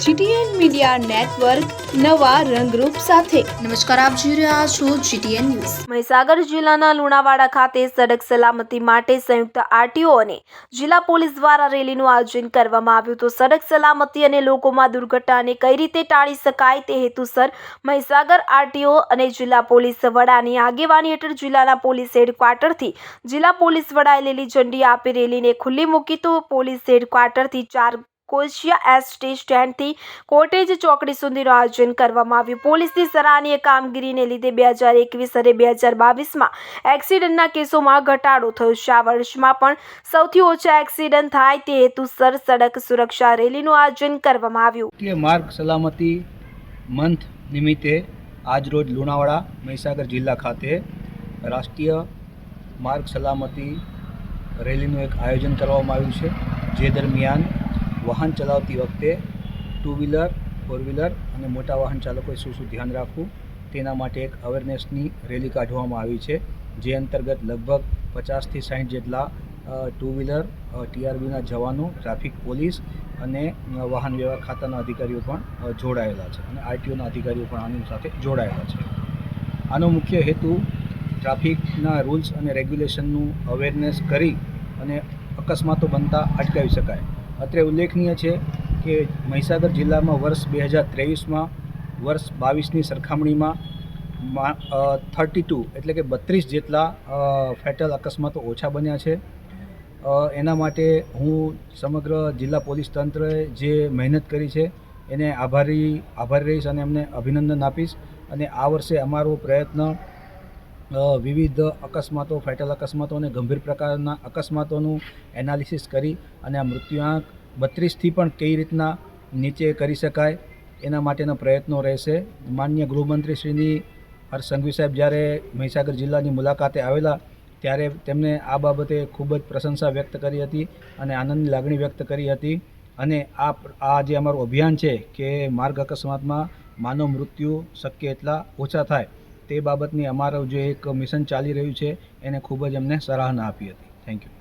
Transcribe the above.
GTN media network નવા રંગરૂપ સાથે। નમસ્કાર, આપ જોઈ રહ્યા છો GTN ન્યૂઝ। મહીસાગર જિલ્લાના લુણાવાડા ખાતે સડક સલામતી માટે સંયુક્ત આરટીઓ અને જિલ્લા પોલીસ દ્વારા રેલીનું આયોજન કરવામાં આવ્યું હતું। સડક સલામતી અને લોકોમાં દુર્ઘટનાને કઈ રીતે ટાળી શકાય તે હેતુસર મહીસાગર આરટીઓ અને જિલ્લા પોલીસ વડાની આગેવાની હેઠળ જિલ્લાના પોલીસ હેડક્વાર્ટરથી જિલ્લા પોલીસ વડાએ લીલી ઝંડી આપી રેલીને ખુલ્લી મૂકી તો પોલીસ હેડક્વાર્ટરથી 4 કોશિયા એસટી સ્ટેન્ડથી કોટેજ ચોકડી સુધીનું આયોજન કરવામાં આવ્યું। પોલીસની સરાહનીય કામગીરીને લીધે 2021 અને 2022માં એક્સિડન્ટના કેસોમાં ઘટાડો થયો છે। આ વર્ષમાં પણ સૌથી ઓછા એક્સિડન્ટ થાય તે હેતુસર સડક સુરક્ષા રેલીનું આયોજન કરવામાં આવ્યું। માર્ગ સલામતી મંથ નિમિત્તે આજરોજ લુણાવાડા મહીસાગર જિલ્લા ખાતે રાષ્ટ્રીય માર્ગ સલામતી રેલીનું એક આયોજન કરવામાં આવ્યું છે, જે દરમિયાન વાહન ચલાવતી વખતે 2 વ્હીલર 4 વ્હીલર અને મોટા વાહન ચાલકોએ શું ધ્યાન રાખવું તેના માટે એક અવેરનેસની રેલી કાઢવામાં આવી છે, જે અંતર્ગત લગભગ 50થી 60 જેટલા 2 વ્હીલર TRBના જવાનો, ટ્રાફિક પોલીસ અને વાહન વ્યવહાર ખાતાના અધિકારીઓ પણ જોડાયેલા છે અને આરટીઓના અધિકારીઓ પણ આની સાથે જોડાયેલા છે। આનો મુખ્ય હેતુ ટ્રાફિકના રૂલ્સ અને રેગ્યુલેશનનું અવેરનેસ કરી અને અકસ્માતો બનતા અટકાવી શકાય। અત્રે ઉલ્લેખનીય છે કે મહીસાગર જિલ્લામાં વર્ષ 2023માં વર્ષ 22ની સરખામણીમાં 32 એટલે કે 32 જેટલા ફેટલ અકસ્માતો ઓછા બન્યા છે। એના માટે હું સમગ્ર જિલ્લા પોલીસ તંત્રએ જે મહેનત કરી છે એને આભારી રહીશ અને એમને અભિનંદન આપીશ। અને આ વર્ષે અમારો પ્રયત્ન વિવિધ અકસ્માતો, ફેટલ અકસ્માતો અને ગંભીર પ્રકારના અકસ્માતોનું એનાલિસિસ કરી અને આ મૃત્યુઆંક 32થી પણ કઈ રીતના નીચે કરી શકાય એના માટેના પ્રયત્નો રહેશે। માનનીય ગૃહમંત્રી શ્રીની હર્ષ સંઘવી સાહેબ જ્યારે મહીસાગર જિલ્લાની મુલાકાતે આવેલા ત્યારે તેમણે આ બાબતે ખૂબ જ પ્રશંસા વ્યક્ત કરી હતી અને આનંદની લાગણી વ્યક્ત કરી હતી। અને આ જે અમારું અભિયાન છે કે માર્ગ અકસ્માતમાં માનવ મૃત્યુ શક્ય એટલા ઓછા થાય તે બાબતની અમારું જે એક મિશન ચાલી રહ્યું છે એને ખૂબ જ અમને સરાહના આપી હતી। Thank you.